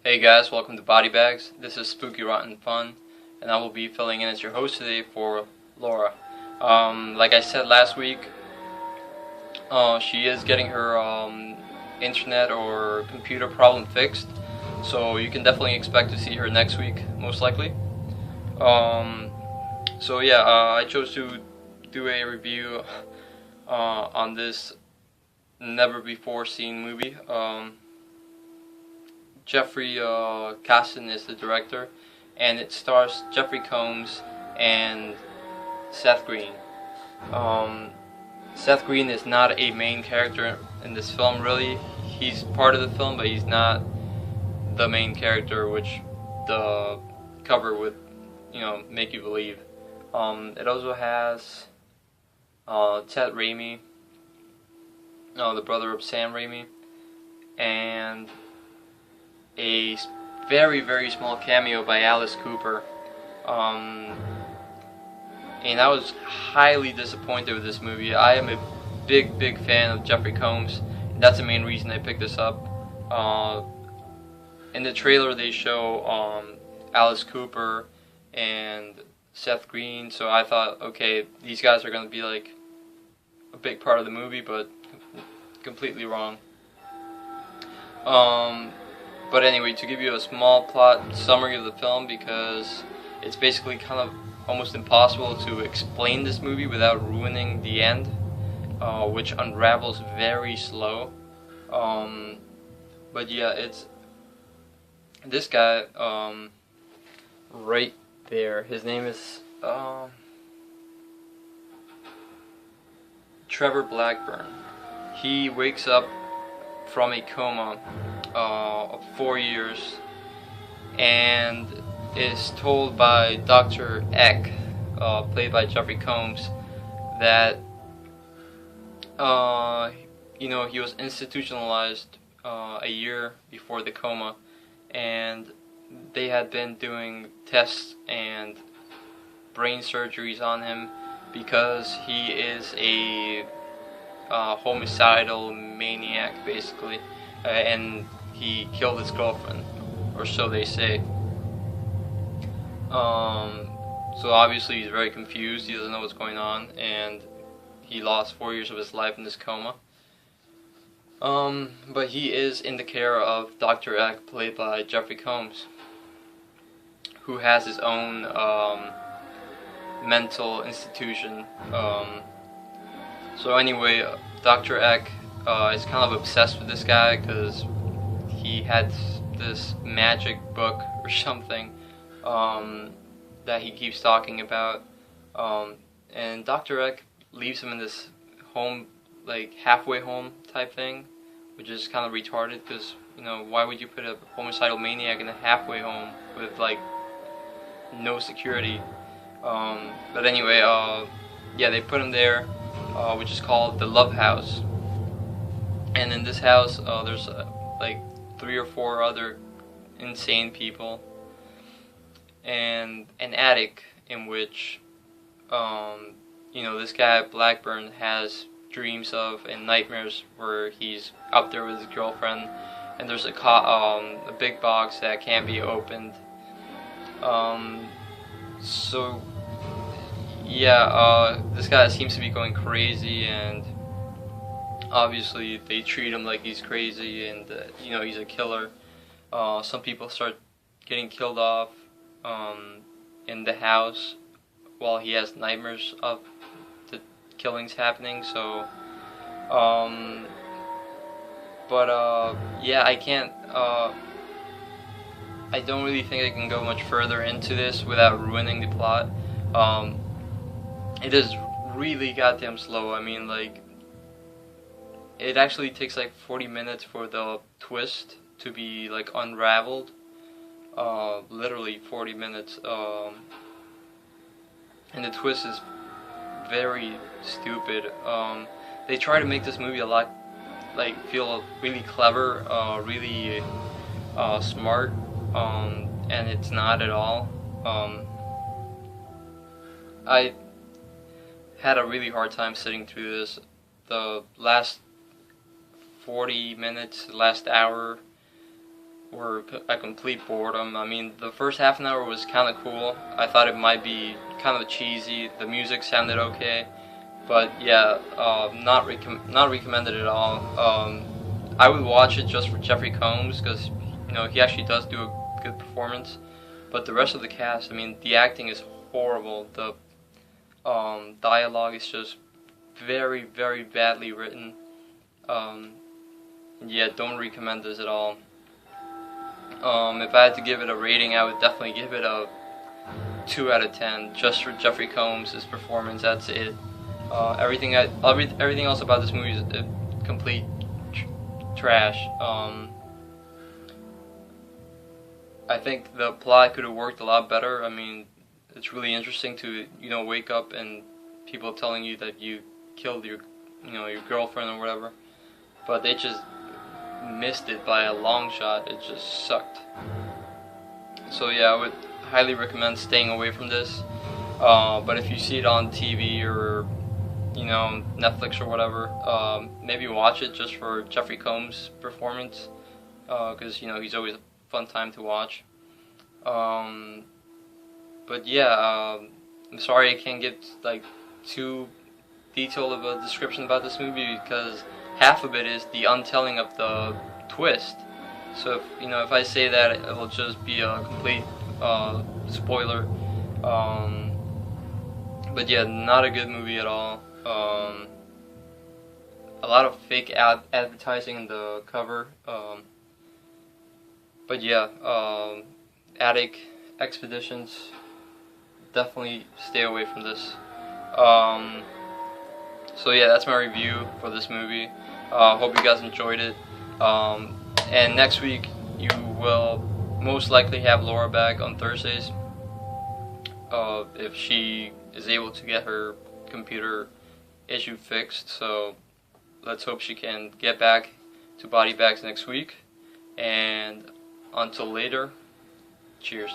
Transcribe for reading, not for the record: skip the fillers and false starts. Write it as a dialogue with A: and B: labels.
A: Hey guys, welcome to Body Bags. This is Spooky Rotten Fun, and I will be filling in as your host today for Laura. Like I said last week, she is getting her internet or computer problem fixed, so you can definitely expect to see her next week, most likely. I chose to do a review on this never before seen movie. Jeffrey Kasdan is the director, and it stars Jeffrey Combs and Seth Green. Seth Green is not a main character in this film, really. He's part of the film, but he's not the main character, which the cover would, make you believe. It also has Ted Raimi, the brother of Sam Raimi, and a very, very small cameo by Alice Cooper. And I was highly disappointed with this movie. I am a big, big fan of Jeffrey Combs, and that's the main reason I picked this up. In the trailer they show Alice Cooper and Seth Green, so I thought, okay, these guys are going to be like a big part of the movie, but completely wrong. But anyway, to give you a small plot summary of the film, because it's basically kind of almost impossible to explain this movie without ruining the end, which unravels very slow. But yeah, it's this guy right there. His name is Trevor Blackburn. He wakes up from a coma of 4 years and is told by Dr. Eck, played by Jeffrey Combs, that he was institutionalized a year before the coma, and they had been doing tests and brain surgeries on him because he is a homicidal maniac, basically, and he killed his girlfriend, or so they say. So obviously he's very confused, he doesn't know what's going on, and he lost 4 years of his life in this coma. But he is in the care of Dr. Eck, played by Jeffrey Combs, who has his own mental institution. So anyway, Dr. Eck is kind of obsessed with this guy because he had this magic book or something that he keeps talking about, and Dr. Eck leaves him in this home, like halfway home type thing, which is kind of retarded because, why would you put a homicidal maniac in a halfway home with like no security? But anyway, they put him there, which is called the Love House. And in this house, there's like 3 or 4 other insane people, and an attic in which, this guy Blackburn has dreams of and nightmares where he's up there with his girlfriend, and there's a big box that can't be opened. This guy seems to be going crazy, and obviously they treat him like he's crazy, and he's a killer. Some people start getting killed off in the house while he has nightmares of the killings happening. So, I can't. I don't really think I can go much further into this without ruining the plot. It is really goddamn slow. I mean, like, it actually takes like 40 minutes for the twist to be like unraveled. Literally 40 minutes. And the twist is very stupid. They try to make this movie a lot, feel really clever, really smart, and it's not at all. I had a really hard time sitting through this. The last 40 minutes, the last hour, were a complete boredom. I mean, the first half an hour was kind of cool. I thought it might be kind of cheesy. The music sounded okay, but yeah, not recommended at all. I would watch it just for Jeffrey Combs because he actually does do a good performance. But the rest of the cast, I mean, the acting is horrible. The dialogue is just very, very badly written. Yeah, don't recommend this at all. If I had to give it a rating, I would definitely give it a 2 out of 10, just for Jeffrey Combs' performance. That's it. Everything else about this movie is complete trash. I think the plot could have worked a lot better. I mean, it's really interesting to wake up and people telling you that you killed your girlfriend or whatever, but they just missed it by a long shot. It just sucked. So yeah, I would highly recommend staying away from this. But if you see it on TV or Netflix or whatever, maybe watch it just for Jeffrey Combs' performance, because he's always a fun time to watch. But yeah, I'm sorry I can't get like too detailed of a description about this movie because half of it is the untelling of the twist. So if I say that, it will just be a complete spoiler. But yeah, not a good movie at all. A lot of fake advertising in the cover. But yeah, attic expeditions, definitely stay away from this. So yeah, that's my review for this movie. Hope you guys enjoyed it. And next week you will most likely have Laura back on Thursdays, if she is able to get her computer issue fixed. So let's hope she can get back to Body Bags next week. And until later, cheers.